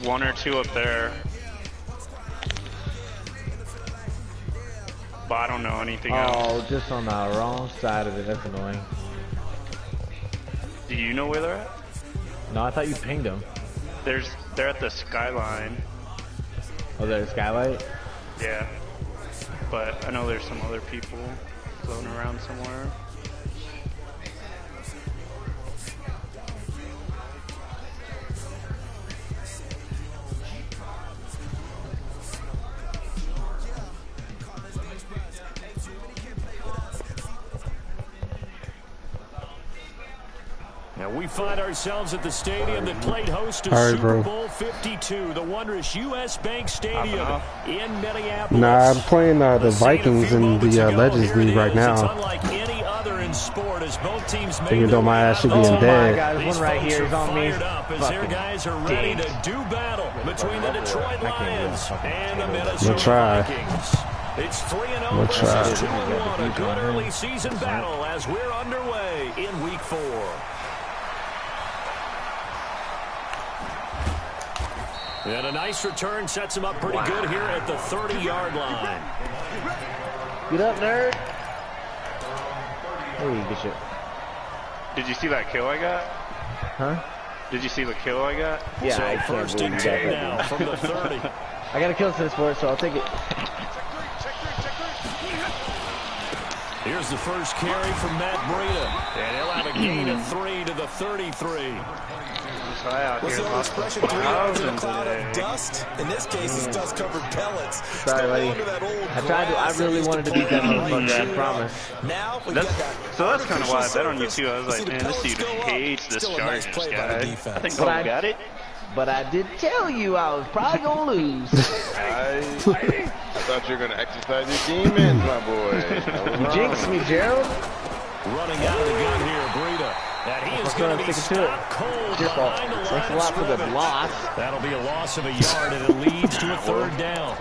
One or two up there. But I don't know anything else. Oh, just on the wrong side of it. That's annoying. Do you know where they're at? No, I thought you pinged them. They're at the skyline. Oh, they're at the skylight? Yeah. But I know there's some other people floating around somewhere. And we find ourselves at the stadium that played host to Super Bowl 52, the wondrous U.S. Bank Stadium in Minneapolis. Nah, I'm playing the Vikings in the Legends League right now. It's unlike any other in sport as both teams make even though my ass should be in bed. Oh my God, there's one right here. He's on me. As their guys are ready to do battle between the Detroit Lions and the Minnesota Vikings. It's 3-0 versus 2-1, a good early season battle as we're underway in Week 4. And a nice return sets him up pretty good here at the 30-yard line. Get up, nerd. Hey, good shit. Did you see that kill I got? Huh? Did you see the kill I got? Yeah, so I first and 10 now from the 30. I got a kill assist for it, so I'll take it. Here's the first carry from Matt Breida. And he'll have a gain of 3 to the 33. What's the old expression? 3 yards in a cloud of dust? In this case, it's dust-covered pellets. Sorry, buddy. I really wanted to beat that motherfucker, I promise. Now, so that's kind of why I bet on you, too. I was like, man, this dude hates this Chargers guy. I think Cole got it. But I did tell you I was probably going to lose. I thought you were going to exercise your demons, my boy. You jinxed me, Gerald. Running out of the gun here, Breida. And he is going to be stopped cold behind the line. Thanks a lot for the loss. That'll be a loss of a yard, and it leads to a third down.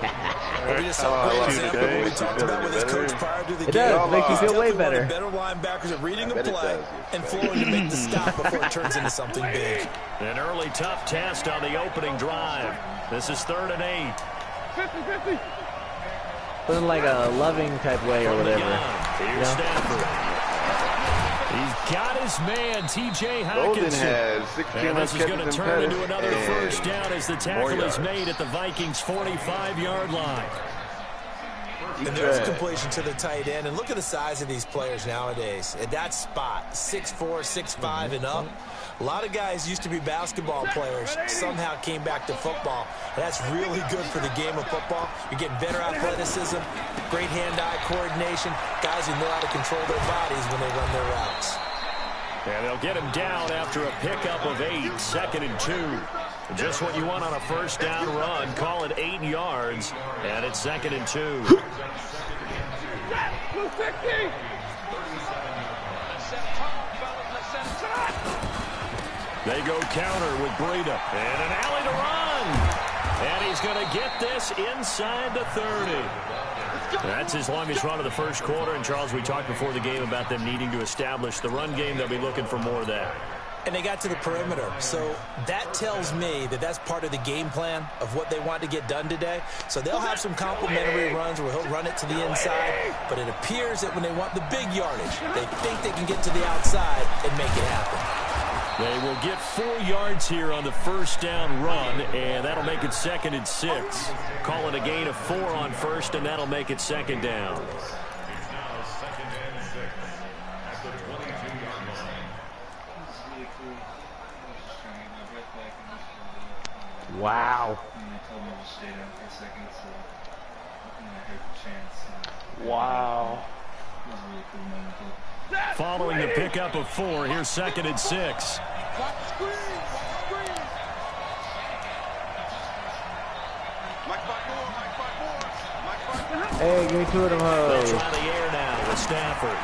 We just saw a great example of what we talked about with his coach prior to the game. It does. It makes you feel way better. Better linebackers at reading a play and flowing to make the stop before it turns into something big. An early tough test on the opening drive. This is 3rd and 8. 50-50. But in like a loving type way or whatever. Here's Stafford. He's got his man, T.J. Hockenson. And this is going to turn into another first down as the tackle is made at the Vikings' 45-yard line. And there's a completion to the tight end. And look at the size of these players nowadays. At that spot, 6'4", 6'5", and up. A lot of guys used to be basketball players, somehow came back to football. And that's really good for the game of football. You're getting better athleticism, great hand-eye coordination, guys who know how to control their bodies when they run their routes. And they'll get him down after a pickup of 8, 2nd and 2. Just what you want on a first down run. Call it 8 yards, and it's 2nd and 2. They go counter with Breida. And an alley to run. And he's going to get this inside the 30. That's his longest run of the first quarter. And, Charles, we talked before the game about them needing to establish the run game. They'll be looking for more of that. And they got to the perimeter. So that tells me that that's part of the game plan of what they want to get done today. So they'll have some complementary runs where he'll run it to the inside. But it appears that when they want the big yardage, they think they can get to the outside and make it happen. They will get 4 yards here on the first down run, and that'll make it 2nd and 6. Call it a gain of 4 on first, and that'll make it 2nd down. Wow. Wow. Following the pickup of 4, here's 2nd and 6. Hey, give me 2 of them hoes. They'll try the air now with Stafford.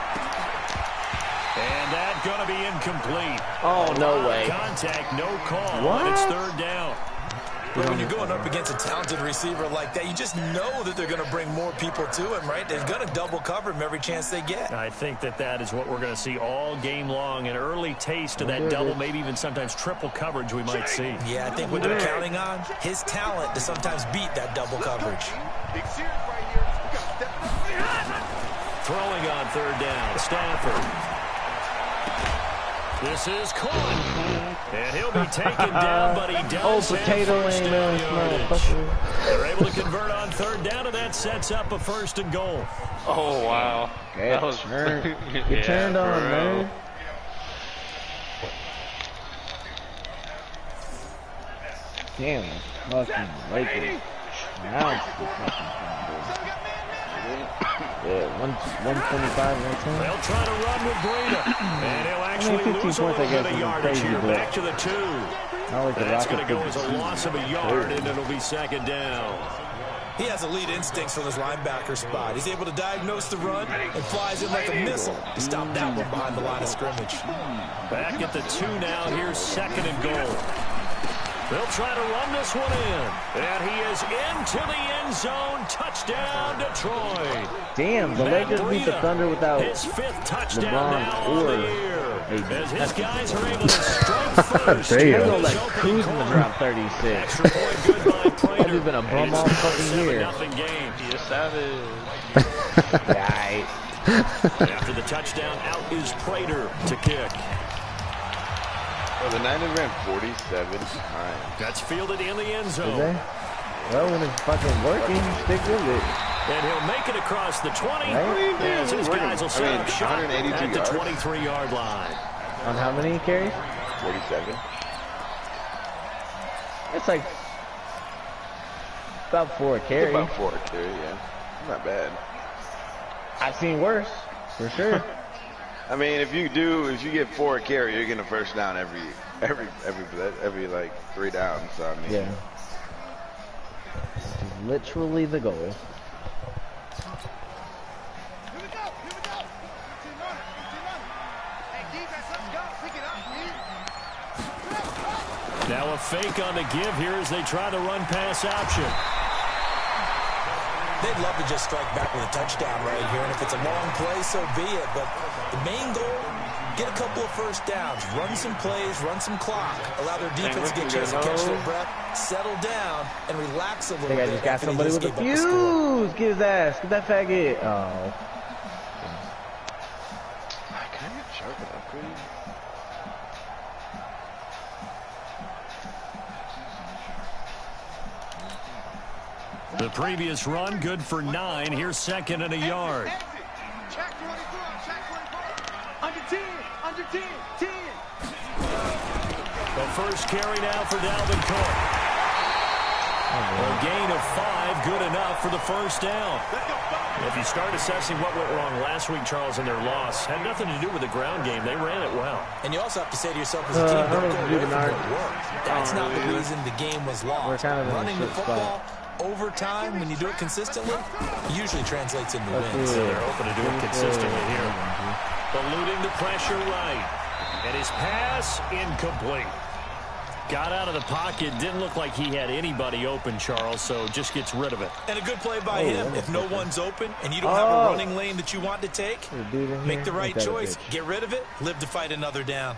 And that's going to be incomplete. Oh, no way. Contact, no call. What? It's 3rd down. But when you're going up against a talented receiver like that, you just know that they're going to bring more people to him, right? They're going to double cover him every chance they get. I think that is what we're going to see all game long. An early taste of that double, maybe even sometimes triple coverage we might see. Yeah, I think what they're counting on, his talent to sometimes beat that double coverage. Throwing on third down, Stafford. This is caught. And he'll be taken down, but he does have first down yardage. They're able to convert on third down, and that sets up a 1st and goal. Oh, wow. That was turned. Get turned on, man. Damn, fucking Lakers. Now it's the fucking yeah, 125, 110. They'll try to run with Breida. And he'll actually lose a little bit of yardage here. Back to the 2. That's going to go as a loss of a yard, and it'll be 2nd down. He has elite instincts from his linebacker spot. He's able to diagnose the run and flies in like a missile to stop that one behind the line of scrimmage. Back at the 2 now. Here's 2nd and goal. They'll try to run this one in. And he is into the end zone. Touchdown, Detroit. Damn, the Lakers beat the Thunder without his 5th touchdown LeBron now or on the year. As his guys are able to strike first. They're going to let Kuzma drop 36. Extra point good by Prater. He's been a bum all fucking year. Nothing game. He is savage. Right. After the touchdown, out is Prater to kick. Well, the Niners ran 47 times. That's fielded in the end zone. Well, when it's fucking working, stick with it. And he'll make it across the 20. Right? As his guys will set up shot at the yards. 23-yard line. On how many carries? 47. It's like about 4 carries. About 4 carries, yeah. Not bad. I've seen worse, for sure. I mean, if you get 4 carry, you're getting a first down every like 3 downs. So I mean, yeah, literally the goal. Now a fake on the give here as they try the run pass option. They'd love to just strike back with a touchdown right here, and if it's a long play, so be it. But the main goal, get a couple of first downs, run some plays, run some clock, allow their defense to get a chance to catch their breath, settle down, and relax a little bit. I just got somebody with a fuse. Get his ass. Get that faggot. Oh. I kind of sharp it up, please. The previous run, good for 9. Here's 2nd and a yard. Under 10. The first carry now for Dalvin Cook. A gain of 5, good enough for the first down. If you start assessing what went wrong last week, Charles, in their loss, had nothing to do with the ground game. They ran it well. And you also have to say to yourself as a team, don't go away from what worked. That's not the reason the game was lost. We're kind of running the football over time, when you do it consistently, usually translates into wins. So they're open to do it consistently here. Eluding the pressure right. And his pass incomplete. Got out of the pocket. Didn't look like he had anybody open, Charles, so just gets rid of it. And a good play by him. If no one's open and you don't have a running lane that you want to take, make the right choice. Get rid of it. Live to fight another down.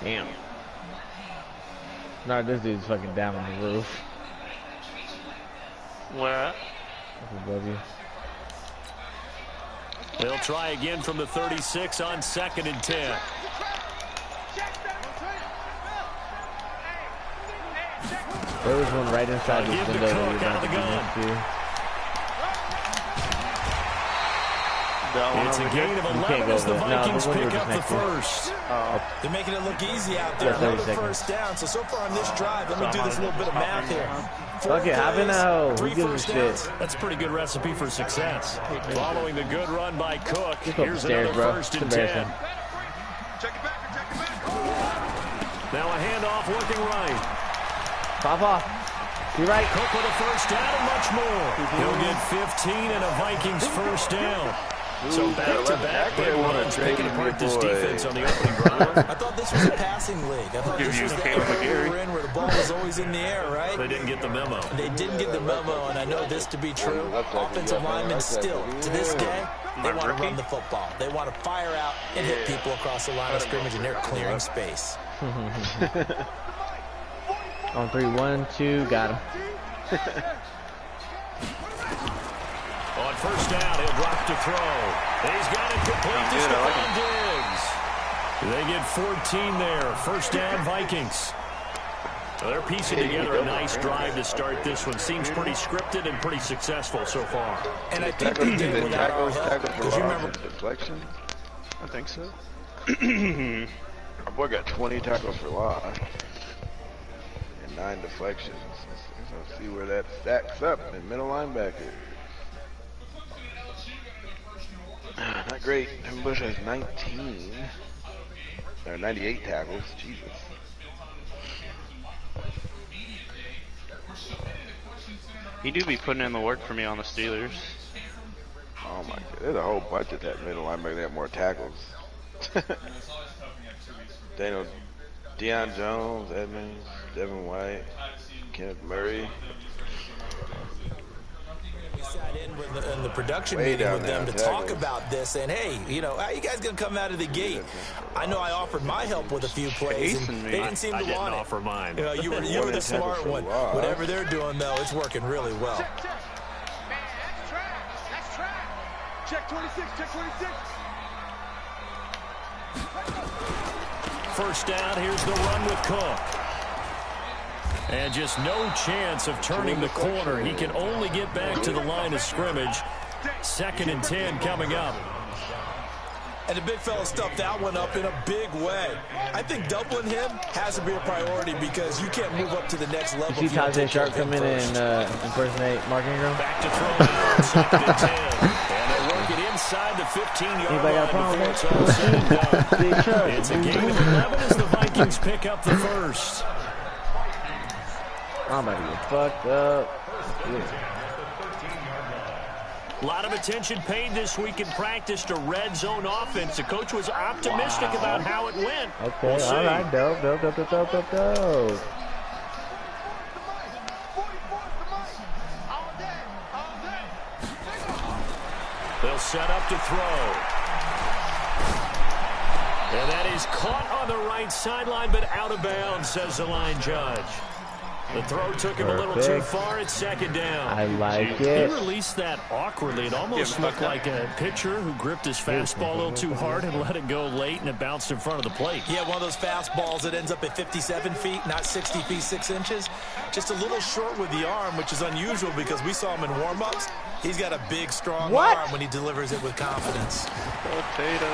Damn. No, this dude's fucking down on the roof. Where at? Above you. They'll try again from the 36 on 2nd and 10. There was one right inside this window that we were about to get into. It's a gain of 11 as the Vikings pick up the first. They're making it look easy out there. Another first down. So far on this drive, let me do this little bit of math here. Fuck it, hop in now. Who gives a shit? That's a pretty good recipe for success. Following the good run by Cook, here's stairs, another bro. 1st and 10. Now a handoff working right. Pop off. You're right. Cook with a first down and much more. He'll get 15 and a Vikings first down. So back-to-back big runs picking apart this defense on the opening drive. I thought this was a passing league. I thought this was the area we were in where the ball was always in the air, right? They didn't get the memo. They didn't get the memo, and I know this to be true. Offensive linemen still, to this day, they want to run the football. They want to fire out and hit people across the line of scrimmage, and they're clearing space. On 3, 1, 2, got him. On first down, he'll drop to throw. He's got it complete to Stephon Diggs. They get 14 there. First down, Vikings. Well, they're piecing together a nice drive to start this one. Seems pretty scripted and pretty successful so far. And I think they did without our help. Because you remember deflection? I think so. Our boy got 20 tackles for loss and 9 deflections. Let's see where that stacks up in middle linebacker. Not great. Bush has 19 or 98 tackles. Jesus. He do be putting in the work for me on the Steelers. Oh my God. There's a whole bunch of that middle linebacker that have more tackles. Deion Jones, Edmonds, Devin White, Kenneth Murray. we sat in the production meeting with them to talk about this, and hey, you know, how you guys gonna come out of the gate? I know I offered my help with a few plays, and they didn't seem to want it. I didn't offer mine. You know, you were the smart one. Whatever they're doing, though, it's working really well. That's track. Check 26, check 26. First down, here's the run with Cook. And just no chance of turning the corner. He can only get back to the line of scrimmage. 2nd and 10 coming up. And the big fella stuffed that one up in a big way. I think doubling him has to be a priority because you can't move up to the next level. You see Tajay Sharp come in and impersonate Mark Ingram? Back to throw now, 2nd and 10. And they work it inside the 15-yard line before it's all said and done. It's a game of 11 as the Vikings pick up the first. I'm about to get fucked up. A lot of attention paid this week in practice to red zone offense. The coach was optimistic about how it went. Okay, we'll see. all right, dope. They'll set up to throw. And that is caught on the right sideline, but out of bounds, says the line judge. The throw took him a little too far at 2nd down. I like it. He released that awkwardly. It almost looked like a pitcher who gripped his fastball a little too hard and let it go late, and it bounced in front of the plate. Yeah, one of those fastballs that ends up at 57 feet, not 60 feet, 6 inches. Just a little short with the arm, which is unusual because we saw him in warm-ups. He's got a big, strong arm when he delivers it with confidence. Potato.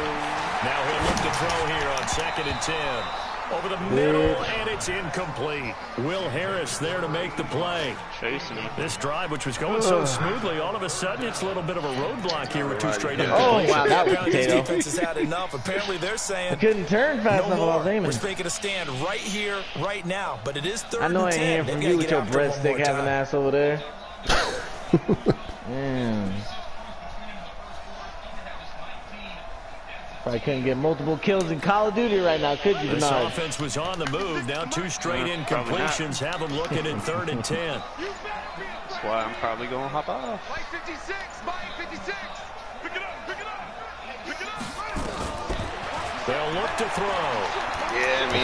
Now he'll look to throw here on 2nd and 10. Over the middle, and it's incomplete. Will Harris there to make the play. Chasing him. This drive, which was going so smoothly, all of a sudden it's a little bit of a roadblock here with 2 straight incompletions. Oh, wow, that was This potato. defense has had enough. Apparently they're saying, I couldn't turn fast enough while I was aiming. we're making a stand right here, right now. But it is 3rd I know I and 10. ain't hearing from you with your breadstick having ass over there. Man. I couldn't get multiple kills in Call of Duty right now, could you, This Bernard? offense was on the move. Now 2 straight incompletions have them looking at 3rd and 10. That's why I'm probably going to hop off. Mike 56, Mike 56. Pick it up, pick it up, pick it up. They'll look to throw. Yeah, me.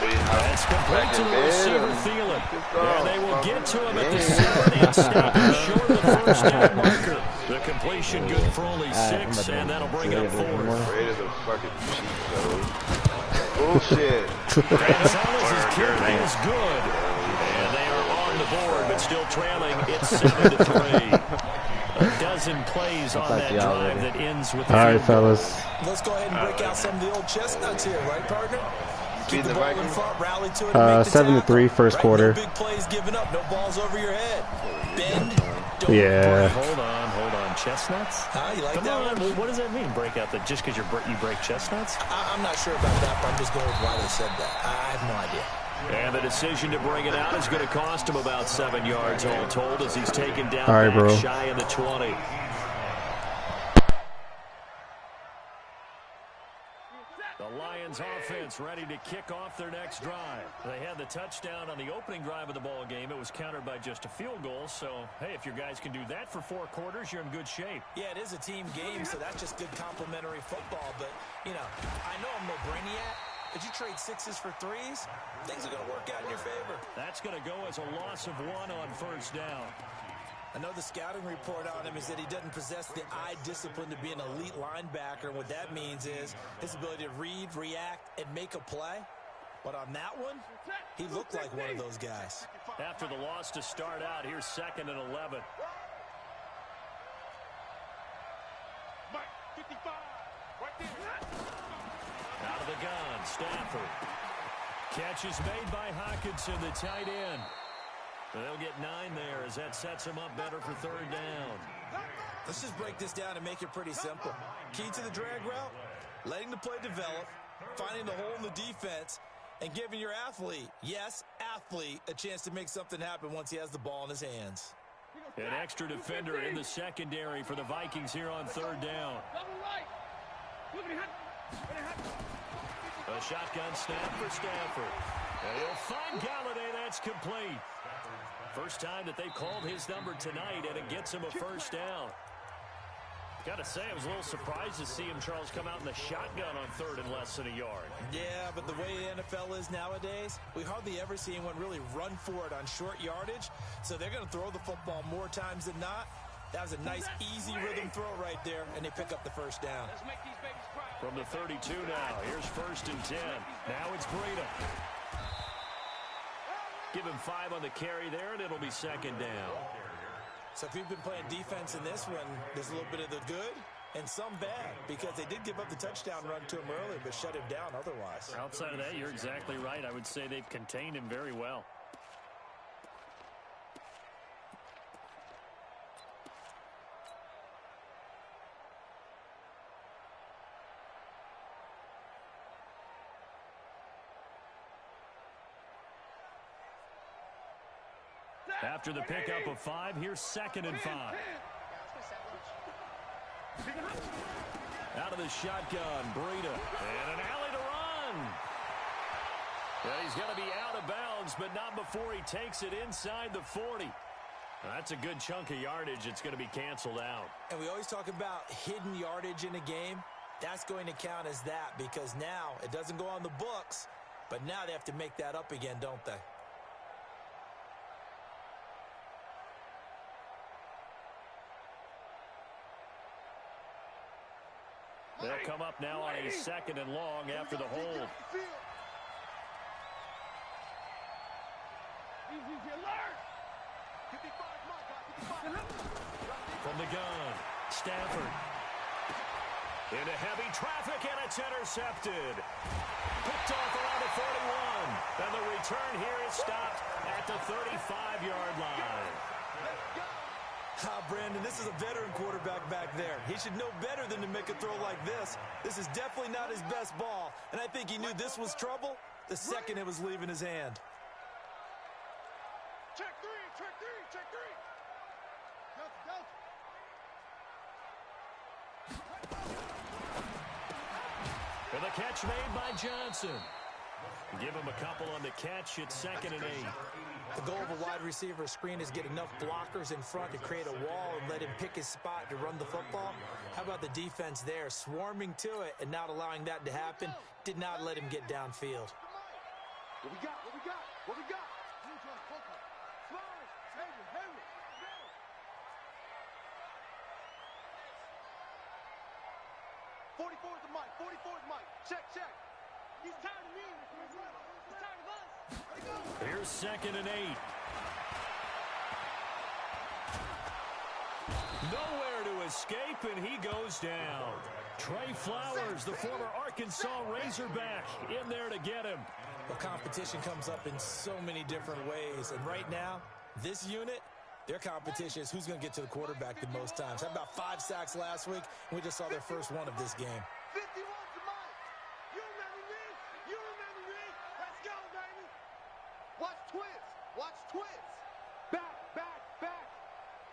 That's complete to the receiver, Thielen. And they will get to him at the 7 and stop him short of the first down marker. The completion good for only 6, and that'll bring it up 4. Raiders are fucking cheap, bullshit. Gonzalez's kick is good. And they are on the board, but still trailing. It's 7-3. A dozen plays on that drive that ends with the All right, field goal. fellas. Let's go ahead and break out some of the old chestnuts here, right, partner? Keep the the ball in Vikings? front, rally to it, and make the 7-3 tackle. first Right? quarter. No big plays given up, no balls over your head. Bend, don't Yeah. Hold on. Chestnuts? You like Come that on. one? What does that mean, break out? That just because you break chestnuts? I'm not sure about that, but I'm just going with why they said that. I have no idea. And the decision to bring it out is going to cost him about 7 yards all told as he's taken down All right, back bro. shy of the 20. Lions offense ready to kick off their next drive. They had the touchdown on the opening drive of the ball game. It was countered by just a field goal. So, hey, if your guys can do that for 4 quarters, you're in good shape. Yeah, it is a team game, so that's just good complimentary football. But, you know, I know I'm no brainiac. If you trade 6s for 3s, things are going to work out in your favor. That's going to go as a loss of 1 on first down. I know the scouting report on him is that he doesn't possess the eye discipline to be an elite linebacker. And what that means is his ability to read, react, and make a play. But on that one, he looked like one of those guys. After the loss to start out, here's 2nd and 11. Mike, 55, right there. Out of the gun, Stafford. Catch is made by Hockenson, the tight end. They'll get 9 there as that sets them up better for 3rd down. Let's just break this down and make it pretty simple. Key to the drag route, letting the play develop, finding the hole in the defense, and giving your athlete, yes, athlete, a chance to make something happen once he has the ball in his hands. An extra defender in the secondary for the Vikings here on 3rd down. A shotgun snap for Stafford. And he'll find Galladay. That's complete. First time that they've called his number tonight, and it gets him a first down. Got to say, I was a little surprised to see him, Charles, come out in the shotgun on 3rd and less than a yard. Yeah, but the way the NFL is nowadays, we hardly ever see anyone really run for it on short yardage. So they're going to throw the football more times than not. That was a nice, easy rhythm throw right there, and they pick up the first down. From the 32 now, here's 1st and 10. Now it's Breida. Give him 5 on the carry there, and it'll be 2nd down. So if you've been playing defense in this one, there's a little bit of the good and some bad, because they did give up the touchdown run to him earlier, but shut him down otherwise. Outside of that, you're exactly right. I would say they've contained him very well. After the pickup of 5, here's 2nd and 5. Out of the shotgun, Breida. And an alley to run. Yeah, he's going to be out of bounds, but not before he takes it inside the 40. That's a good chunk of yardage. It's going to be canceled out. And we always talk about hidden yardage in a game. That's going to count as that, because now it doesn't go on the books, but now they have to make that up again, don't they? They'll come up now on a 2nd and long after the hold. From the gun, Stafford. Into heavy traffic, and it's intercepted. Picked off around the 41. And the return here is stopped at the 35-yard line. Brandon, this is a veteran quarterback back there. He should know better than to make a throw like this. This is definitely not his best ball, and I think he knew this was trouble the second it was leaving his hand. Check 3, check 3, check 3. Go. And the catch made by Johnson. Give him a couple on the catch. It's 2nd and 8. The goal of a wide receiver screen is get enough blockers in front to create a wall and let him pick his spot to run the football. How about the defense there, swarming to it and not allowing that to happen? Did not let him get downfield. What we got? 44 is the mic. 44 is the mic. Check. He's tired of me. He's tired of us. Here's 2nd and 8. Nowhere to escape, and he goes down. Trey Flowers, the former Arkansas Razorback, in there to get him. Well, competition comes up in so many different ways, and right now, this unit, their competition is who's going to get to the quarterback the most times. How about 5 sacks last week? We just saw their first one of this game. 51's the mic. You remember me? Let's go, baby. Watch twins. Back.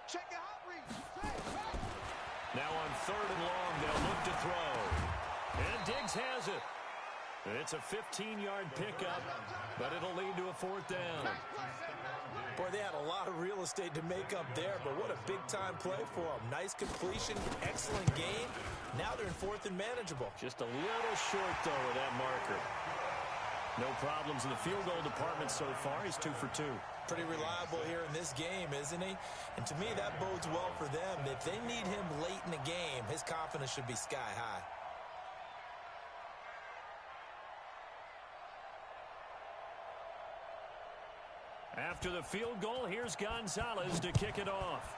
Check your hot read. Now on 3rd and long, they'll look to throw. And Diggs has it. It's a 15-yard pickup, but it'll lead to a 4th down. Boy, they had a lot of real estate to make up there, but what a big-time play for them. Nice completion, excellent game. Now they're in 4th and manageable. Just a little short, though, with that marker. No problems in the field goal department so far. He's 2 for 2. Pretty reliable here in this game, isn't he? And to me, that bodes well for them. If they need him late in the game, his confidence should be sky high. After the field goal, here's Gonzalez to kick it off.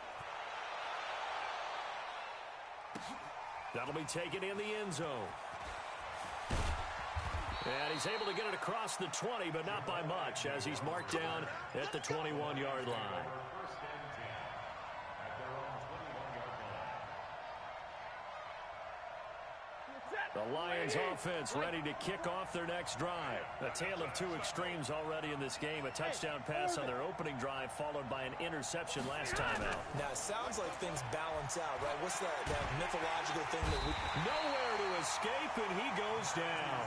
That'll be taken in the end zone. And he's able to get it across the 20, but not by much, as he's marked down at the 21-yard line. The Lions offense ready to kick off their next drive. A tale of two extremes already in this game. A touchdown pass on their opening drive, followed by an interception last time out. Now, it sounds like things balance out, right? What's that mythological thing that we... Nowhere to escape, and he goes down.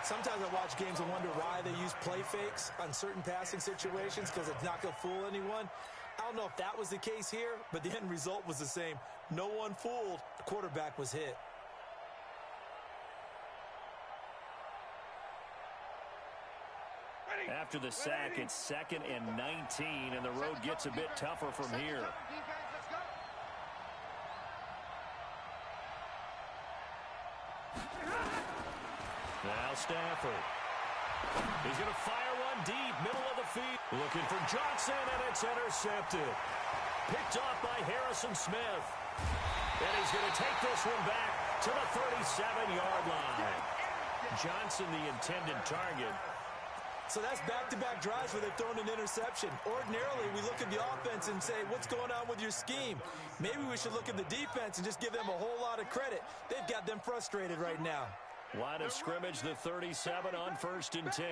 Sometimes I watch games and wonder why they use play fakes on certain passing situations, because it's not going to fool anyone. I don't know if that was the case here, but the end result was the same. No one fooled. The quarterback was hit. After the sack, it's 2nd and 19, and the road gets a bit tougher from here. Now Stafford. He's going to fire one deep, middle of the field. Looking for Johnson, and it's intercepted. Picked off by Harrison Smith. And he's going to take this one back to the 37-yard line. Johnson, the intended target. So that's back-to-back drives where they've thrown an interception. Ordinarily, we look at the offense and say, what's going on with your scheme? Maybe we should look at the defense and just give them a whole lot of credit. They've got them frustrated right now. Line of scrimmage, the 37 on 1st and 10.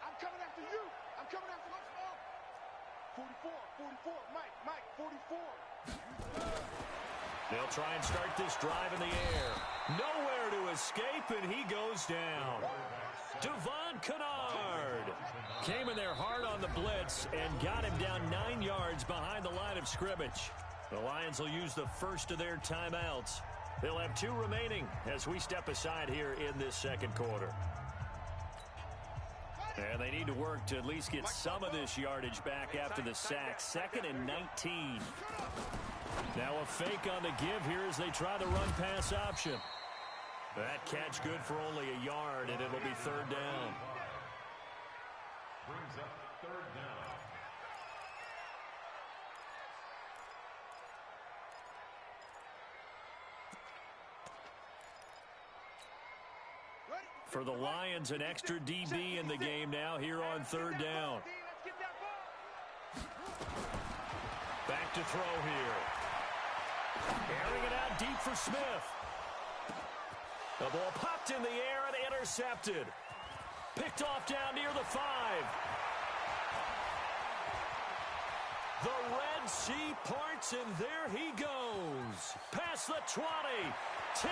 I'm coming after you. I'm coming after you. 44, Mike, 44. They'll try and start this drive in the air. Nowhere to escape, and he goes down. Devon Kennard came in there hard on the blitz and got him down 9 yards behind the line of scrimmage. The Lions will use the first of their timeouts. They'll have 2 remaining as we step aside here in this second quarter. And they need to work to at least get some of this yardage back after the sack. 2nd and 19. Now a fake on the give here as they try the run-pass option. That catch good for only a yard, and it'll be 3rd down. Brings up 3rd down. For the Lions, an extra DB in the game now here on 3rd down. Back to throw here. Airing it out deep for Smith. The ball popped in the air and intercepted. Picked off down near the 5. The Red Sea parts, and there he goes. Past the 20, 10,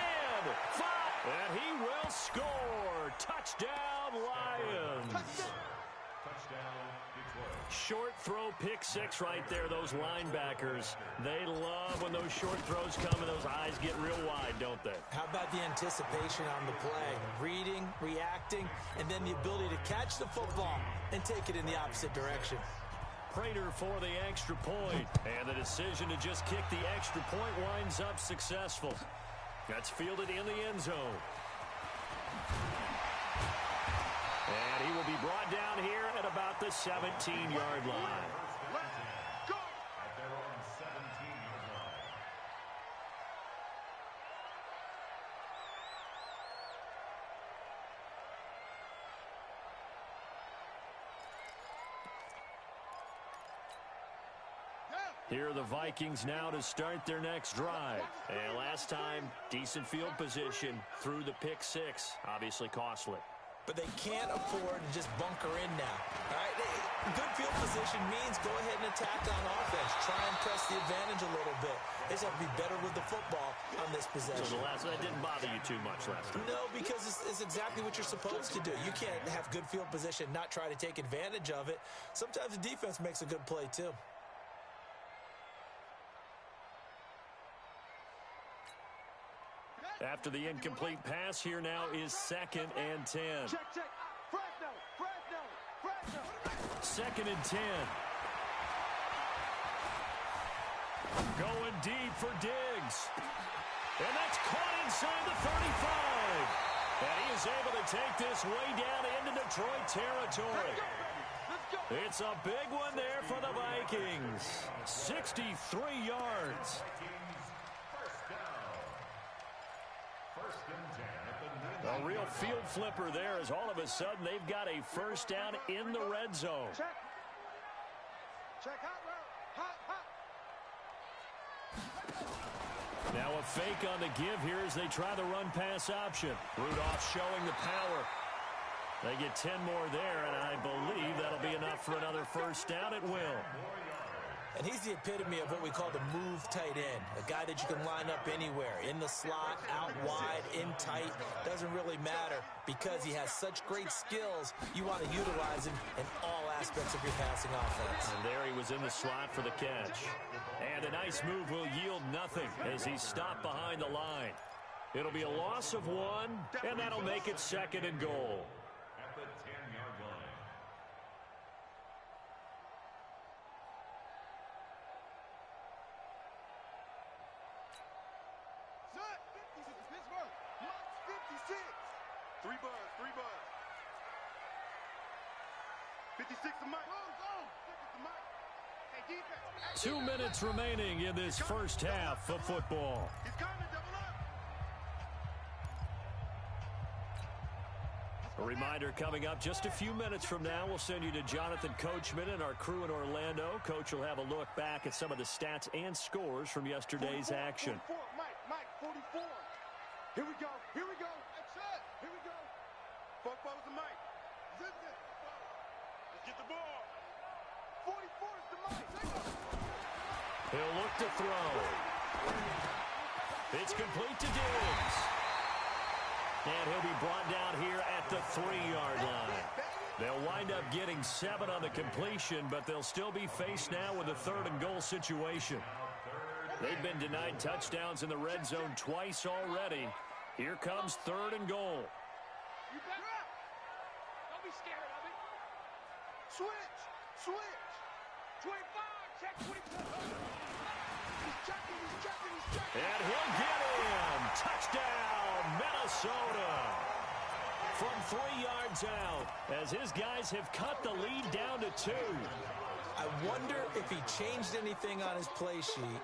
5. And he will score. Touchdown, Lions. Touchdown, Detroit. Short throw, pick 6 right there. Those linebackers, they love when those short throws come and those eyes get real wide, don't they? How about the anticipation on the play? Reading, reacting, and then the ability to catch the football and take it in the opposite direction. Prater for the extra point. And the decision to just kick the extra point winds up successful. That's fielded in the end zone. And he will be brought down here at about the 17-yard line. Let's go! At their own 17-yard line. Here are the Vikings now to start their next drive. And last time, decent field position through the pick 6. Obviously costly. but they can't afford to just bunker in now. All right, good field position means go ahead and attack on offense. Try and press the advantage a little bit. They just have to be better with the football on this possession. So that didn't bother you too much last time? No, because it's exactly what you're supposed to do. You can't have good field position, not try to take advantage of it. Sometimes the defense makes a good play, too. After the incomplete pass, here now is 2nd and 10. Check. Fresno. 2nd and 10. Going deep for Diggs. And that's caught inside the 35. And he is able to take this way down into Detroit territory. It's a big one there for the Vikings. 63 yards. A real field flipper there as all of a sudden they've got a first down in the red zone. Check hot route. Hot. Now a fake on the give here as they try the run-pass option. Rudolph showing the power. They get 10 more there, and I believe that'll be enough for another first down. It will. And he's the epitome of what we call the move tight end, a guy that you can line up anywhere, in the slot, out wide, in tight. Doesn't really matter because he has such great skills. You want to utilize him in all aspects of your passing offense. And there he was in the slot for the catch. And a nice move will yield nothing as he's stopped behind the line. It'll be a loss of 1, and that'll make it 2nd and goal. At the 10-yard line. Set. Pittsburgh. Max 56. 3 buzz. 56 to Mike. Go. 6 to Mike. Hey, defense. 2 minutes remaining in this first half of football. He's coming. Double up. A reminder coming up just a few minutes from now, we'll send you to Jonathan Coachman and our crew in Orlando. Coach will have a look back at some of the stats and scores from yesterday's action. 44. Mike, 44. Here we go. That's it. Here we go. 44 is the Mike. Zip it. Let's get the ball. 44 is the Mike. Take it. He'll look to throw. It's complete to Diggs. And he'll be brought down here at the 3-yard line. They'll wind up getting 7 on the completion, but they'll still be faced now with a 3rd and goal situation. They've been denied touchdowns in the red zone twice already. Here comes 3rd and goal. You better. Don't be scared of it. Switch. 25. Check 24. He's checking. And he'll get him. Touchdown, Minnesota. From 3 yards out, as his guys have cut the lead down to 2. I wonder if he changed anything on his play sheet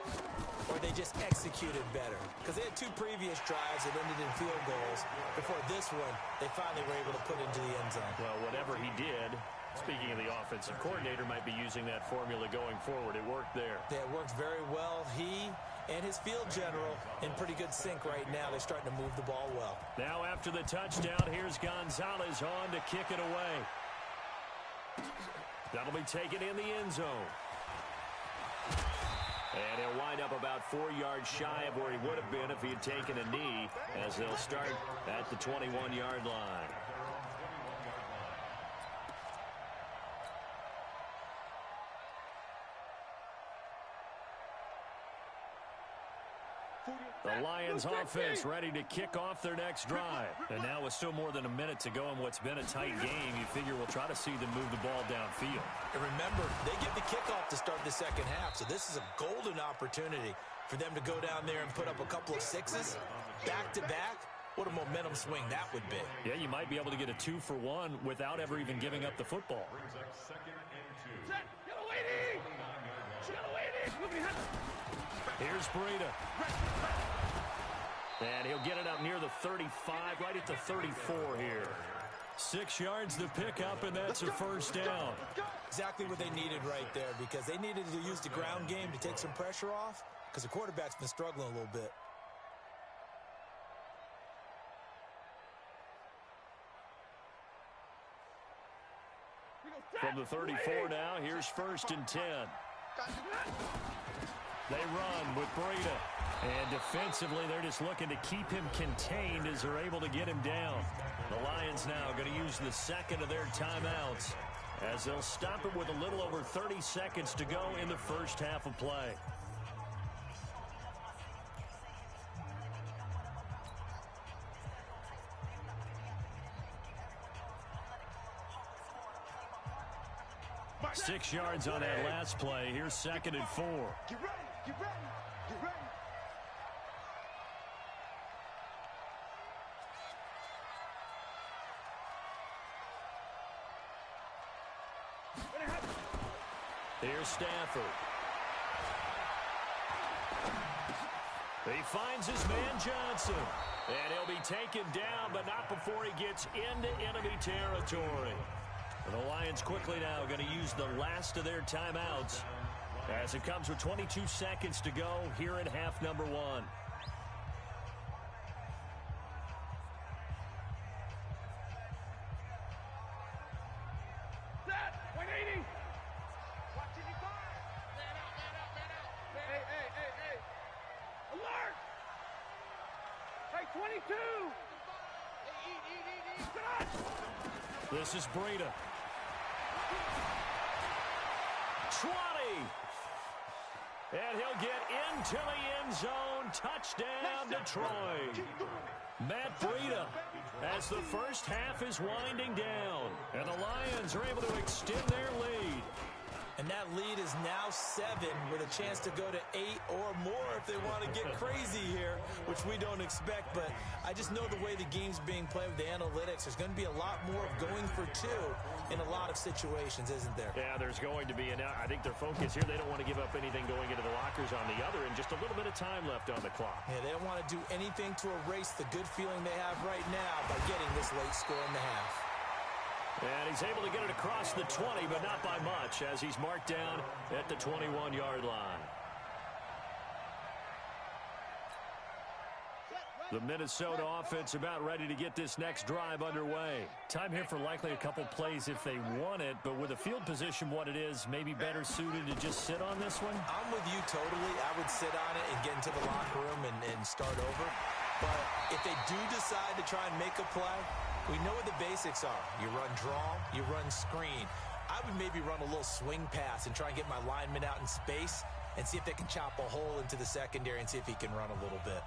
or they just executed better. Because they had 2 previous drives that ended in field goals. Before this one, they finally were able to put into the end zone. Well, whatever he did, speaking of the offensive coordinator, might be using that formula going forward. It worked there. Yeah, it worked very well. He and his field general in pretty good sync right now. They're starting to move the ball well. Now after the touchdown, here's Gonzalez on to kick it away. That'll be taken in the end zone. And he'll wind up about 4 yards shy of where he would have been if he had taken a knee, as they'll start at the 21-yard line. The Lions offense ready to kick off their next drive. And now with still more than a minute to go in what's been a tight game, you figure we'll try to see them move the ball downfield. And remember, they get the kickoff to start the second half, so this is a golden opportunity for them to go down there and put up a couple of 6s back-to-back. What a momentum swing that would be. Yeah, you might be able to get a 2-for-1 without ever even giving up the football. Brings up 2nd and 2. Set. Yellow lady. Here's Breida. And he'll get it up near the 35, right at the 34 here. 6 yards to pick up, and that's a first down. Exactly what they needed right there, because they needed to use the ground game to take some pressure off, because the quarterback's been struggling a little bit. From the 34 now, here's 1st and 10. They run with Breida. And defensively, they're just looking to keep him contained as they're able to get him down. The Lions now going to use the second of their timeouts as they'll stop it with a little over 30 seconds to go in the first half of play. Six yards on that last play. Here's 2nd and 4. Get ready, get ready, get ready. Here's Stafford. He finds his man Johnson. And he'll be taken down, but not before he gets into enemy territory. And the Lions quickly now going to use the last of their timeouts as it comes with 22 seconds to go here in half number 1. Set, 180. Watch it, fire. Man out, man out, man out. Hey. Alert. Hey, 22. Hey, eat. Shot. This is Breida. 20. And he'll get into the end zone. Touchdown, Detroit. Matt Breida as the first half is winding down. And the Lions are able to extend their lead. And that lead is now 7 with a chance to go to 8 or more if they want to get crazy here, which we don't expect. But I just know the way the game's being played with the analytics, there's going to be a lot more of going for 2 in a lot of situations, isn't there? Yeah, there's going to be. And I think their focus here, they don't want to give up anything going into the lockers on the other, and just a little bit of time left on the clock. Yeah, they don't want to do anything to erase the good feeling they have right now by getting this late score in the half. And he's able to get it across the 20, but not by much, as he's marked down at the 21-yard line. The Minnesota offense about ready to get this next drive underway. Time here for likely a couple plays if they want it, but with the field position what it is, maybe better suited to just sit on this one? I'm with you totally. I would sit on it and get into the locker room and start over. But if they do decide to try and make a play, we know what the basics are. You run draw, you run screen. I would maybe run a little swing pass and try and get my lineman out in space and see if they can chop a hole into the secondary and see if he can run a little bit.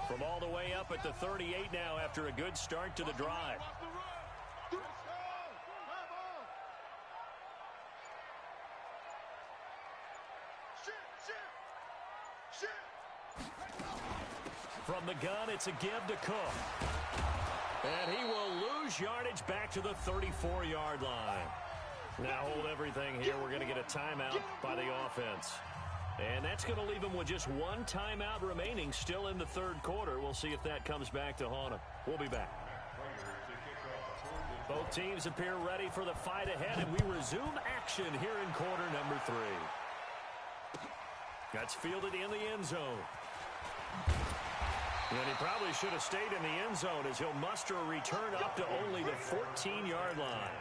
From all the way up at the 38 now after a good start to the drive. From the gun, it's a give to Cook. And he will lose yardage back to the 34-yard line. Now hold everything here. We're going to get a timeout by the offense. And that's going to leave him with just one timeout remaining still in the third quarter. We'll see if that comes back to haunt him. We'll be back. Both teams appear ready for the fight ahead, and we resume action here in quarter number 3. That's fielded in the end zone. And he probably should have stayed in the end zone as he'll muster a return up to only the 14-yard line.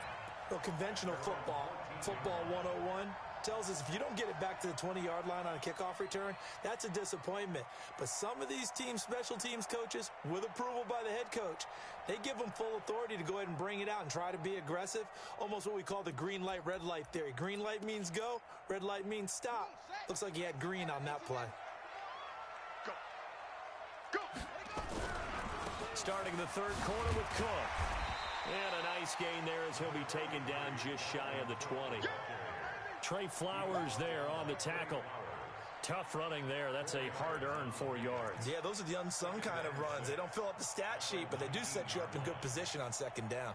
Well, conventional football 101, tells us if you don't get it back to the 20-yard line on a kickoff return, that's a disappointment. But some of these team special teams coaches, with approval by the head coach, they give them full authority to go ahead and bring it out and try to be aggressive, almost what we call the green light, red light theory. Green light means go, red light means stop. Looks like he had green on that play. Starting the third quarter with Cook. And a nice gain there as he'll be taken down just shy of the 20. Trey Flowers there on the tackle. Tough running there. That's a hard-earned 4 yards. Yeah, those are the unsung kind of runs. They don't fill up the stat sheet, but they do set you up in good position on second down.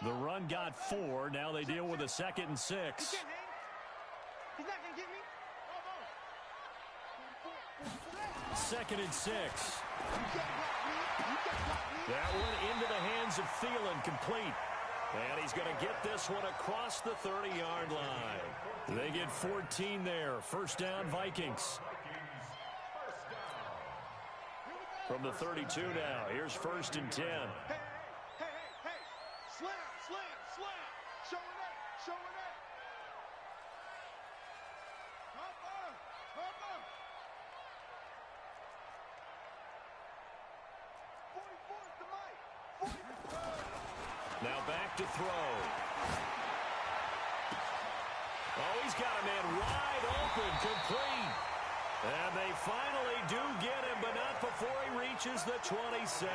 The run got 4. Now they deal with a 2nd and 6. He's not going to get me. 2nd and 6. That one into the hands of Thielen, complete. And he's going to get this one across the 30-yard line. They get 14 there. First down, Vikings. From the 32 now. Here's 1st and 10. Hey. Slam. Showing it. Hopper. 44 is the mic. 44. Now back to throw. Oh, he's got a man wide open, complete. And they finally do get him, but not before he reaches the 27.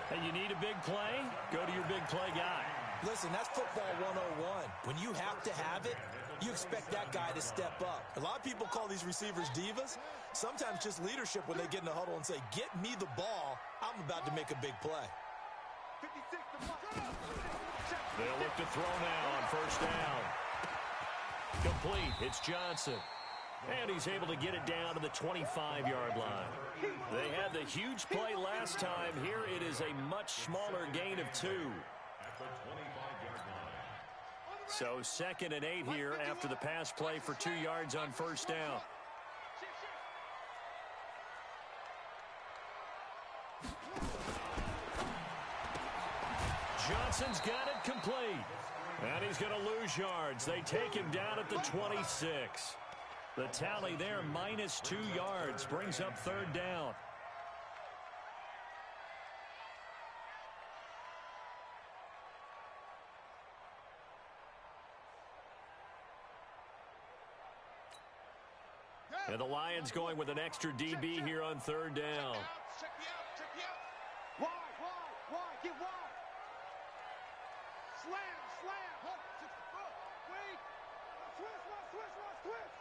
Hey, you need a big play? Go to your big play guy. Listen, that's football 101. When you have to have it, you expect that guy to step up. A lot of people call these receivers divas. Sometimes just leadership when they get in the huddle and say, get me the ball. I'm about to make a big play. 56 to mark. They'll look to throw now on 1st down. Complete. It's Johnson. And he's able to get it down to the 25-yard line. They had the huge play last time. Here it is a much smaller gain of 2. So 2nd and 8 here after the pass play for 2 yards on 1st down. Johnson's got it complete. And he's going to lose yards. They take him down at the 26. The tally there, minus 2 yards, brings up 3rd down. And the Lions going with an extra DB here on 3rd down. Check me out. Wide. Get wide. Slam. Wait. Switch.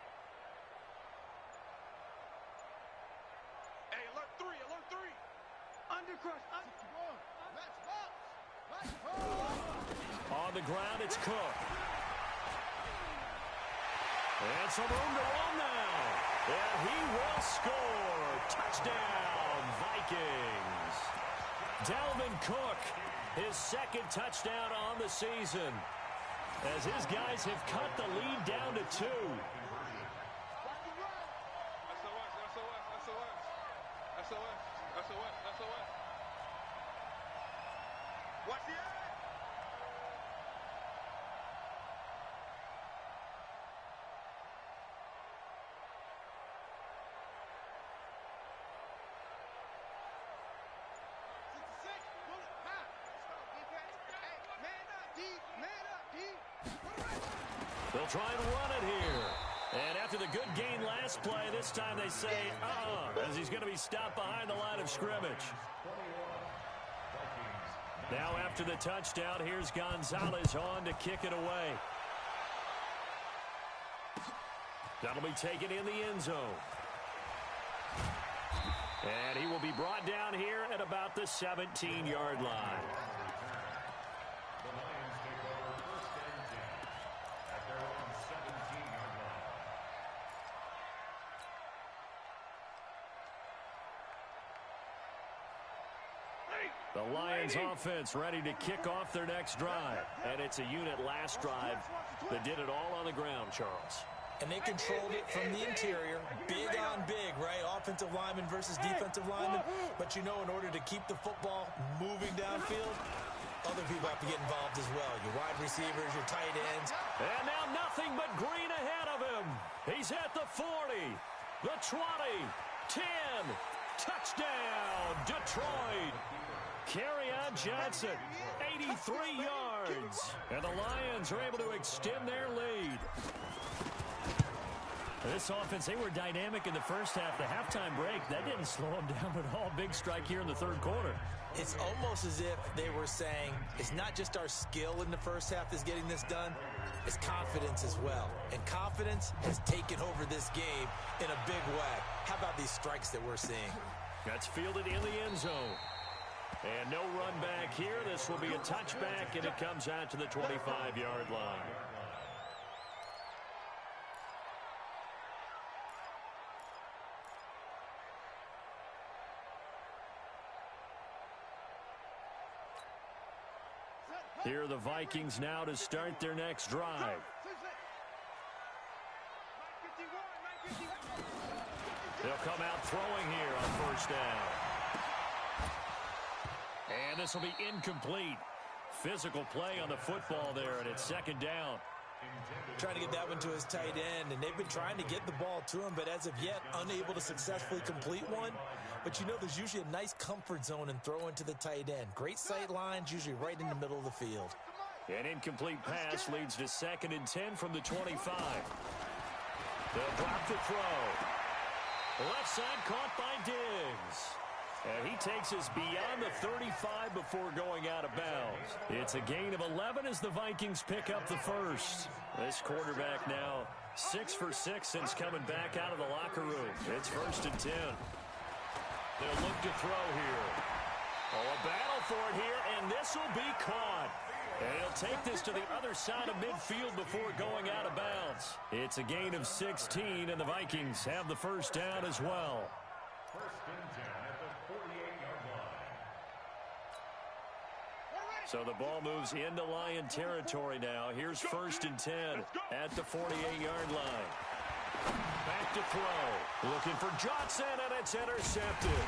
Hey, alert 3. Undercrush. On the ground, it's Cook. And some room to run now. And he will score. Touchdown, Vikings. Dalvin Cook, his 2nd touchdown on the season, as his guys have cut the lead down to 2. SOS. Watch the eye. They'll try and run it here. And after the good gain last play, this time they say, as he's going to be stopped behind the line of scrimmage. Now after the touchdown, here's Gonzalez on to kick it away. That'll be taken in the end zone. And he will be brought down here at about the 17-yard line. The Lions offense ready to kick off their next drive. And it's a unit last drive that did it all on the ground, Charles. And they controlled it from the interior. Big on big, right? Offensive lineman versus defensive lineman. But you know, in order to keep the football moving downfield, other people have to get involved as well. Your wide receivers, your tight ends. And now nothing but green ahead of him. He's at the 40, the 20, 10. Touchdown, Detroit. Kerryon Johnson, 83 yards. And the Lions are able to extend their lead. This offense, they were dynamic in the first half. The halftime break, that didn't slow them down at all. Big strike here in the third quarter. It's almost as if they were saying, it's not just our skill in the first half that's getting this done, it's confidence as well. And confidence has taken over this game in a big way. How about these strikes that we're seeing? That's fielded in the end zone. And no run back here. This will be a touchback, and it comes out to the 25-yard line. Here are the Vikings now to start their next drive. They'll come out throwing here on first down. And this will be incomplete. Physical play on the football there, and it's second down. Trying to get that one to his tight end, and they've been trying to get the ball to him, but as of yet, unable to successfully complete one. But you know, there's usually a nice comfort zone in throwing to the tight end. Great sight lines, usually right in the middle of the field. An incomplete pass leads to 2nd and 10 from the 25. They'll drop the throw. Left side caught by Diggs. And he takes us beyond the 35 before going out of bounds. It's a gain of 11 as the Vikings pick up the first. This quarterback now 6 for 6 since coming back out of the locker room. It's 1st and 10. They'll look to throw here. Oh, a battle for it here, and this will be caught. And he'll take this to the other side of midfield before going out of bounds. It's a gain of 16, and the Vikings have the first down as well. 1st and 10 at the 48-yard line. So the ball moves into Lion territory now. Here's 1st and 10 at the 48-yard line. Back to throw. Looking for Johnson, and it's intercepted.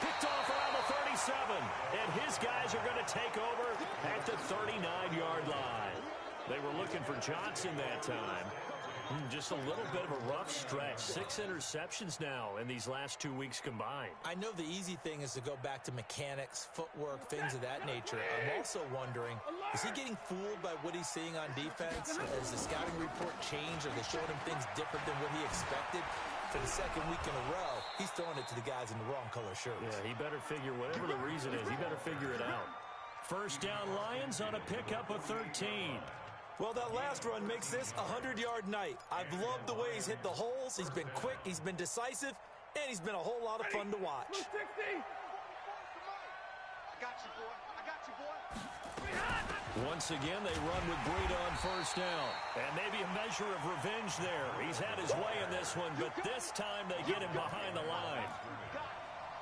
Picked off around the 37, and his guys are going to take over at the 39-yard line. They were looking for Johnson that time. Just a little bit of a rough stretch. 6 interceptions now in these last 2 weeks combined. I know the easy thing is to go back to mechanics, footwork, things of that nature. I'm also wondering, is he getting fooled by what he's seeing on defense? Has the scouting report changed? Are they showing him things different than what he expected? For the 2nd week in a row, he's throwing it to the guys in the wrong color shirts. Yeah, he better figure, whatever the reason is, he better figure it out. First down, Lions on a pickup of 13. Well, that last run makes this a 100-yard night. I've loved the way he's hit the holes. He's been quick, he's been decisive, and he's been a whole lot of fun to watch. 260. I got you, boy. I got you, boy. Once again, they run with Breida on first down. And maybe a measure of revenge there. He's had his way in this one, but this time they get him behind the line.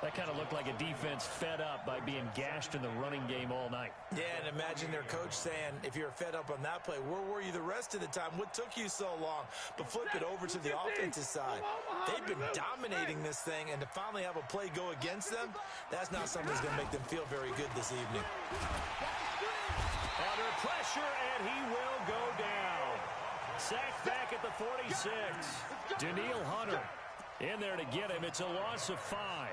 That kind of looked like a defense fed up by being gashed in the running game all night. Yeah, and imagine their coach saying, if you're fed up on that play, where were you the rest of the time? What took you so long? But flip it over to the offensive side. They've been dominating this thing, and to finally have a play go against them, that's not something that's going to make them feel very good this evening. Under pressure, and he will go down. Sacked back at the 46. Daniil Hunter in there to get him. It's a loss of 5.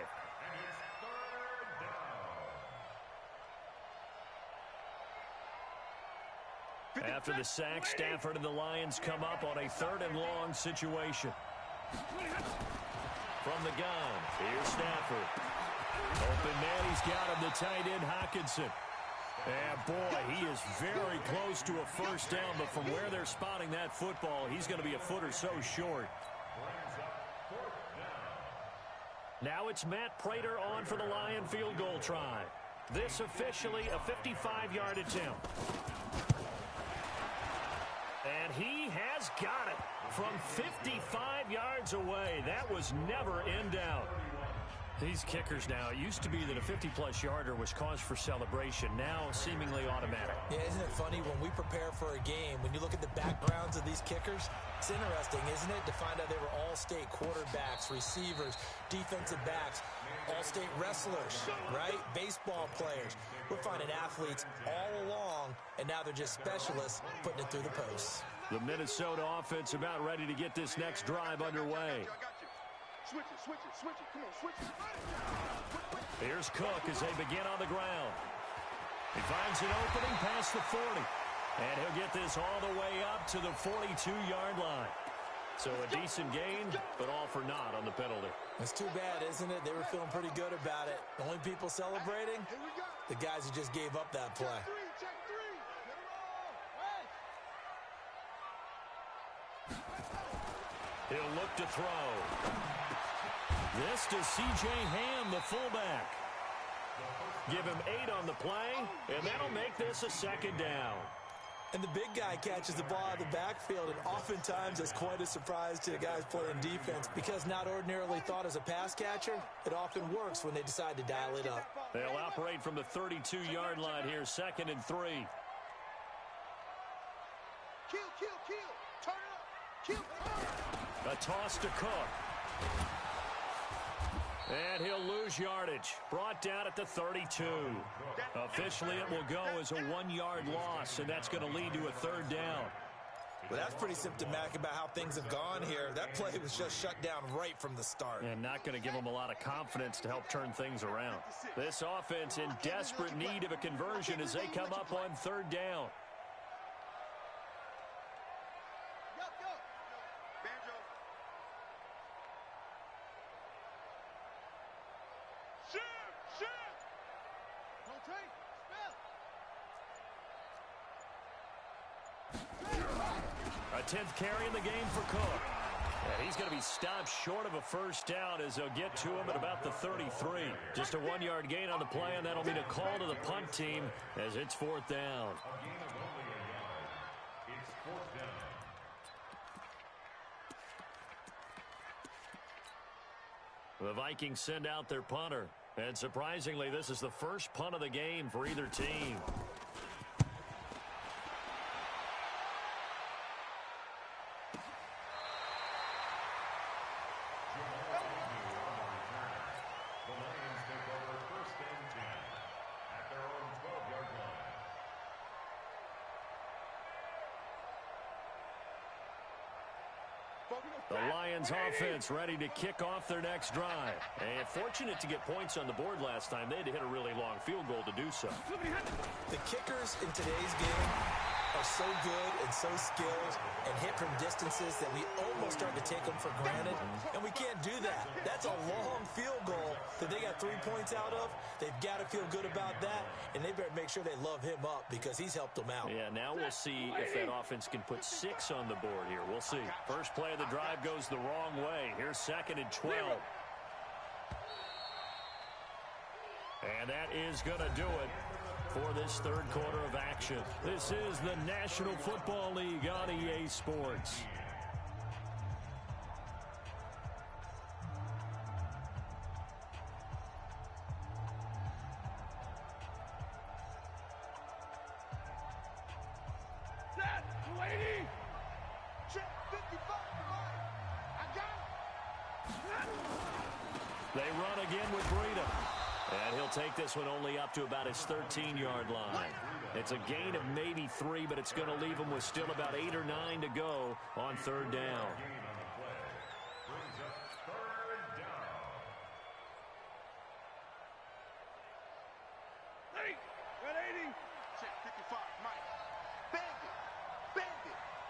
After the sack, Stafford and the Lions come up on a 3rd and long situation. From the gun, here's Stafford. Open man, he's got him, the tight end, Hockenson. And boy, he is very close to a first down, but from where they're spotting that football, he's going to be a foot or so short. Now it's Matt Prater on for the Lion field goal try. This officially a 55-yard attempt. And he has got it from 55 yards away. That was never in doubt. These kickers now, it used to be that a 50-plus yarder was cause for celebration. Now seemingly automatic. Yeah, isn't it funny when we prepare for a game, when you look at the backgrounds of these kickers, it's interesting, isn't it, to find out they were all-state quarterbacks, receivers, defensive backs, all-state wrestlers, right? Baseball players. We're finding athletes all along, and now they're just specialists putting it through the posts. The Minnesota offense about ready to get this next drive underway. Switch it, switch it, switch it. Come on, switch it. Here's Cook as they begin on the ground. He finds an opening past the 40. And he'll get this all the way up to the 42-yard line. So a decent gain, but all for naught on the penalty. It's too bad, isn't it? They were feeling pretty good about it. The only people celebrating, the guys who just gave up that play. Check three. He'll look to throw. This to C.J. Ham, the fullback. Give him 8 on the play, and that'll make this a 2nd down. And the big guy catches the ball out of the backfield, and oftentimes it's quite a surprise to the guys playing defense because not ordinarily thought as a pass catcher, it often works when they decide to dial it up. They'll operate from the 32-yard line here, 2nd and 3. Kill. Turn it up. Kill. A toss to Cook. And he'll lose yardage. Brought down at the 32. Officially, it will go as a 1-yard loss, and that's going to lead to a 3rd down. Well, that's pretty symptomatic about how things have gone here. That play was just shut down right from the start. And not going to give them a lot of confidence to help turn things around. This offense in desperate need of a conversion as they come up on 3rd down. A 10th carry in the game for Cook. And he's going to be stopped short of a 1st down as they'll get to him at about the 33. Just a 1-yard gain on the play, and that'll mean a call to the punt team as it's 4th down. It's 4th down. The Vikings send out their punter. And surprisingly, this is the first punt of the game for either team. The Lions offense ready to kick off their next drive. And fortunate to get points on the board last time. They had to hit a really long field goal to do so. The kickers in today's game are so good and so skilled and hit from distances that we almost start to take them for granted. And we can't do that. That's a long field goal that they got 3 points out of. They've got to feel good about that, and they better make sure they love him up because he's helped them out. Yeah, now we'll see if that offense can put 6 on the board here. We'll see. First play of the drive goes the wrong way. Here's 2nd and 12. And that is going to do it for this 3rd quarter of action. This is the National Football League on EA Sports. Set, 280. Check 55. I got it. They run again with Breida. And he'll take this one only up to about his 13-yard line. It's a gain of maybe 3, but it's going to leave him with still about 8 or 9 to go on 3rd down. Brings up 3rd down. Ready? 180. Check 55. Mike. Bandit.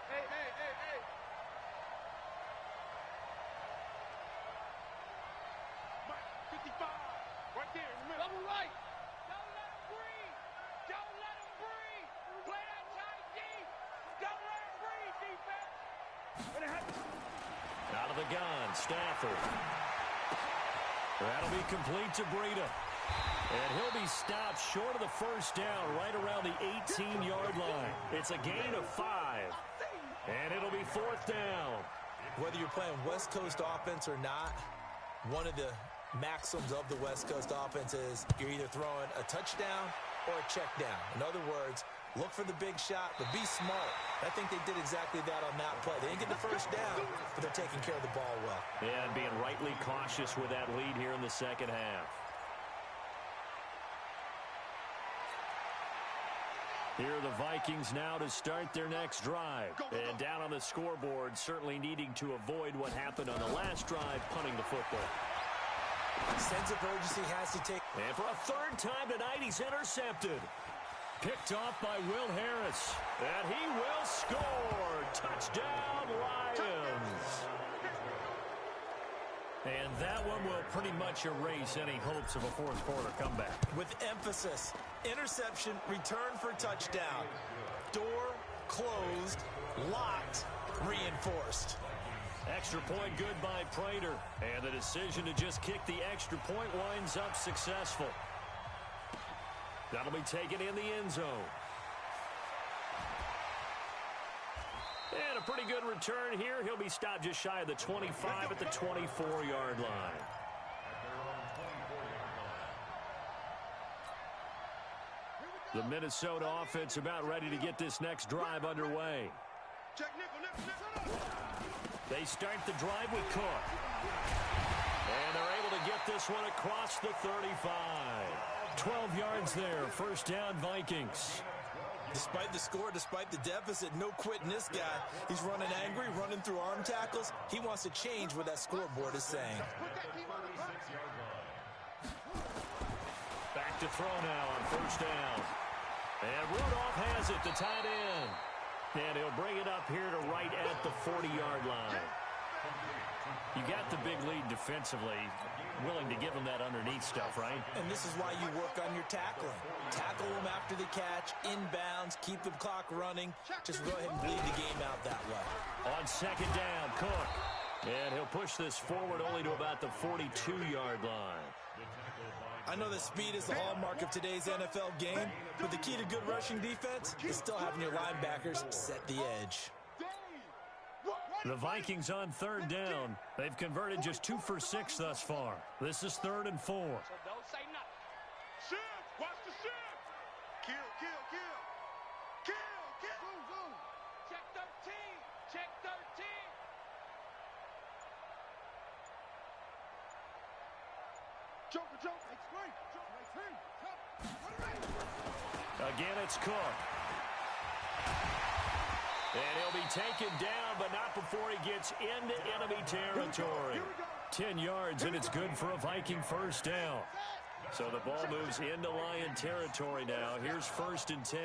Hey. Mike, 55. Right there in the middle. Double right. Don't let him breathe. Don't let him breathe. Play that tight deep. Don't let him breathe, defense. What happened? Out of the gun, Stafford. That'll be complete to Breida. And he'll be stopped short of the 1st down right around the 18-yard line. It's a gain of 5. And it'll be 4th down. Whether you're playing West Coast offense or not, one of the maxims of the West Coast offense is you're either throwing a touchdown or a check down. In other words, look for the big shot, but be smart. I think they did exactly that on that play. They didn't get the 1st down, but they're taking care of the ball well. Yeah, and being rightly cautious with that lead here in the 2nd half. Here are the Vikings now to start their next drive. And down on the scoreboard, certainly needing to avoid what happened on the last drive, punting the football. Sense of urgency has to take. And for a 3rd time tonight, he's intercepted. Picked off by Will Harris. And he will score. Touchdown, Lions. And that one will pretty much erase any hopes of a 4th quarter comeback. With emphasis, interception, return for touchdown. Door closed, locked, reinforced. Extra point good by Prater. And the decision to just kick the extra point winds up successful. That'll be taken in the end zone. And a pretty good return here. He'll be stopped just shy of the 25 at the 24-yard line. The Minnesota offense about ready to get this next drive underway. They start the drive with Cook. And they're able to get this one across the 35. 12 yards there. First down, Vikings. Despite the score, despite the deficit, no quitting this guy. He's running angry, running through arm tackles. He wants to change what that scoreboard is saying. Back to throw now on first down. And Rudolph has it, the tight end. And he'll bring it up here to right at the 40-yard line. You got the big lead defensively, willing to give them that underneath stuff, right? And this is why you work on your tackling. Tackle them after the catch, inbounds, keep the clock running. Just go ahead and bleed the game out that way. On second down, Cook. And he'll push this forward only to about the 42-yard line. I know that speed is the hallmark of today's NFL game, but the key to good rushing defense is still having your linebackers set the edge. The Vikings on third down. They've converted just 2 for 6 thus far. This is 3rd and 4. So don't say nothing. Shift. Watch the shift. Kill. Zoom. Check 13. Check 13. Joker. Explain. Again, it's Cook. And he'll be taken down, but not before he gets into enemy territory. 10 yards, and it's good for a Viking first down. So the ball moves into Lion territory now. Here's 1st and 10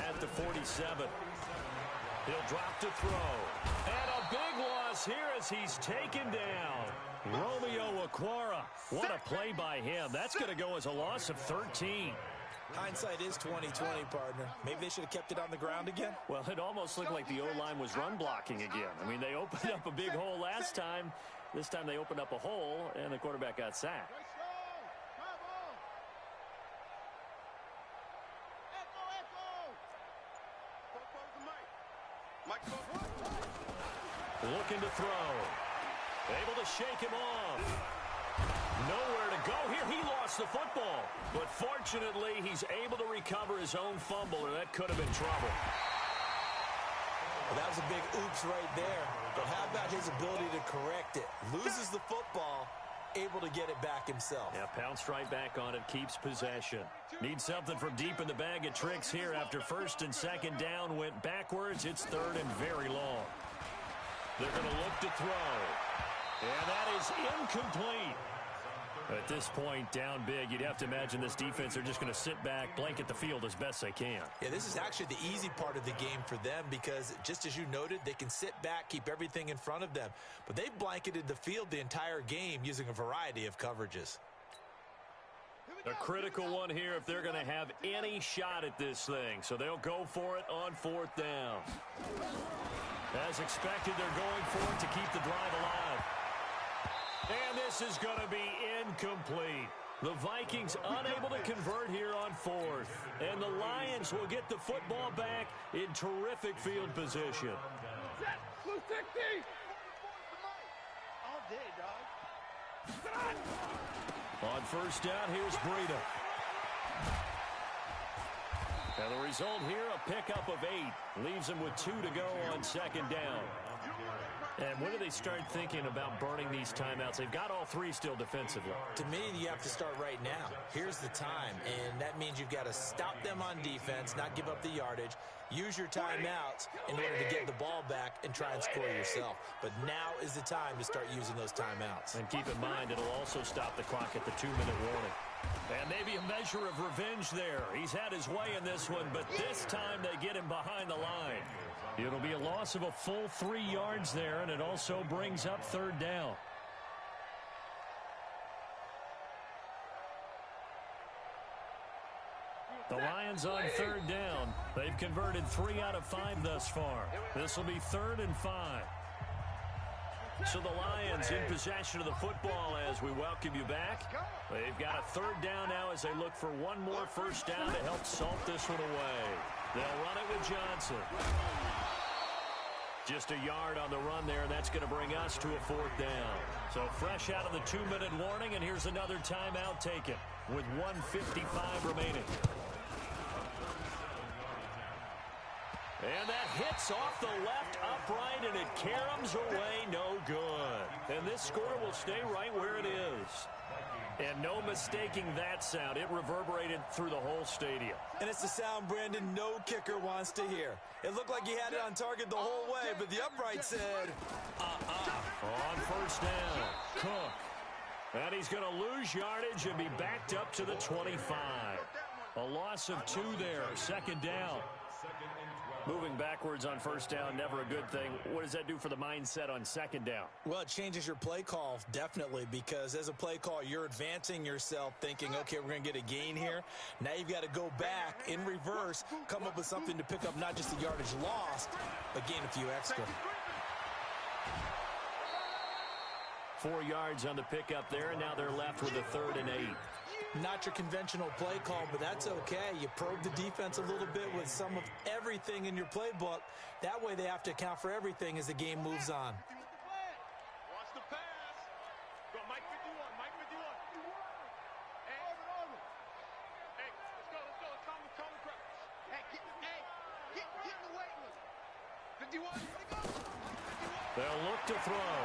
at the 47. He'll drop to throw. And a big loss here as he's taken down. Romeo Okwara. What a play by him. That's going to go as a loss of 13. Hindsight is 20/20, partner. Maybe they should have kept it on the ground again. Well, it almost looked like the O-line was run blocking again. I mean, they opened up a big hole last time. This time they opened up a hole, and the quarterback got sacked. Looking to throw. Able to shake him off. Nowhere to go here. He lost the football. But fortunately, he's able to recover his own fumble, or that could have been trouble. Well, that was a big oops right there. But how about his ability to correct it? Loses the football, able to get it back himself. Yeah, pounced right back on it, keeps possession. Needs something from deep in the bag of tricks here after 1st and 2nd down. Went backwards. It's 3rd and very long. They're going to look to throw. And that is incomplete. At this point, down big, you'd have to imagine this defense are just going to sit back, blanket the field as best they can. Yeah, this is actually the easy part of the game for them because, just as you noted, they can sit back, keep everything in front of them. But they've blanketed the field the entire game using a variety of coverages. A critical one here if they're going to have any shot at this thing. So they'll go for it on 4th down. As expected, they're going for it to keep the drive alive. And this is going to be incomplete. The Vikings unable to convert here on 4th. And the Lions will get the football back in terrific field position. Blue 60. All day, dog. On 1st down, here's Breida. And the result here, a pickup of 8. Leaves them with 2 to go on 2nd down. And when do they start thinking about burning these timeouts? They've got all 3 still defensively. To me, you have to start right now. Here's the time, and that means you've got to stop them on defense, not give up the yardage, use your timeouts in order to get the ball back and try and score yourself. But now is the time to start using those timeouts. And keep in mind, it'll also stop the clock at the 2-minute warning. And maybe a measure of revenge there. He's had his way in this one, but this time they get him behind the line. It'll be a loss of a full 3 yards there, and it also brings up 3rd down. The Lions on 3rd down. They've converted 3 out of 5 thus far. This will be 3rd and 5. So the Lions in possession of the football as we welcome you back. They've got a 3rd down now as they look for one more 1st down to help salt this one away. They'll run it with Johnson. Just a yard on the run there, and that's going to bring us to a 4th down. So fresh out of the 2-minute warning, and here's another timeout taken with 1:55 remaining. And that hits off the left upright, and it caroms away, no good. And this score will stay right where it is. And no mistaking that sound. It reverberated through the whole stadium. And it's the sound, Brandon, no kicker wants to hear. It looked like he had it on target the whole way, but the upright said, On 1st down, Cook. And he's going to lose yardage and be backed up to the 25. A loss of 2 there, 2nd down. Moving backwards on 1st down, never a good thing. What does that do for the mindset on 2nd down? Well, it changes your play call, definitely, because as a play call, you're advancing yourself thinking, okay, we're going to get a gain here. Now you've got to go back in reverse, come up with something to pick up not just the yardage lost, but gain a few extra. 4 yards on the pickup there, and now they're left with a 3rd and 8. Not your conventional play call, but that's okay. You probe the defense a little bit with some of everything in your playbook. That way they have to account for everything as the game moves on. Watch the pass. Go, Mike 51, Mike 51. Hey, let's go. Calm the crowd. Hey, get in the way. 51, go. They'll look to throw.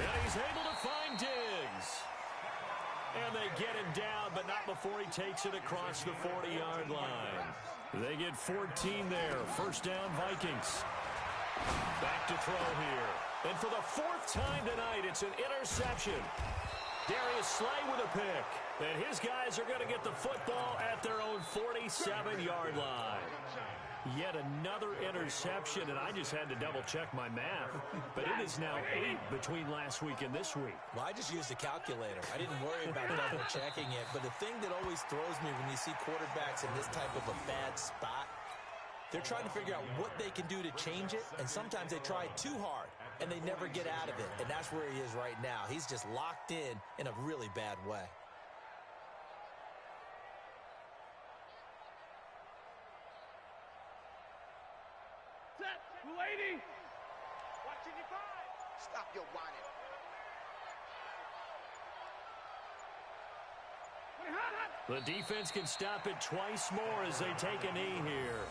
And he's able to find Diggs. And they get him down, but not before he takes it across the 40-yard line. They get 14 there. 1st down, Vikings. Back to throw here. And for the 4th time tonight, it's an interception. Darius Slay with a pick. And his guys are going to get the football at their own 47-yard line. Yet another interception, and I just had to double-check my math. But it is now 8 between last week and this week. Well, I just used a calculator. I didn't worry about double-checking it. But the thing that always throws me when you see quarterbacks in this type of a bad spot, they're trying to figure out what they can do to change it, and sometimes they try too hard, and they never get out of it. And that's where he is right now. He's just locked in a really bad way. Lady! Watching your five! Stop your whining. The defense can stop it twice more as they take a knee here.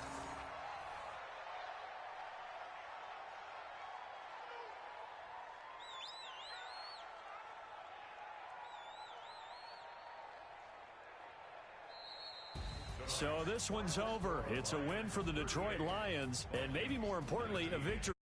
So this one's over. It's a win for the Detroit Lions, and maybe more importantly, a victory.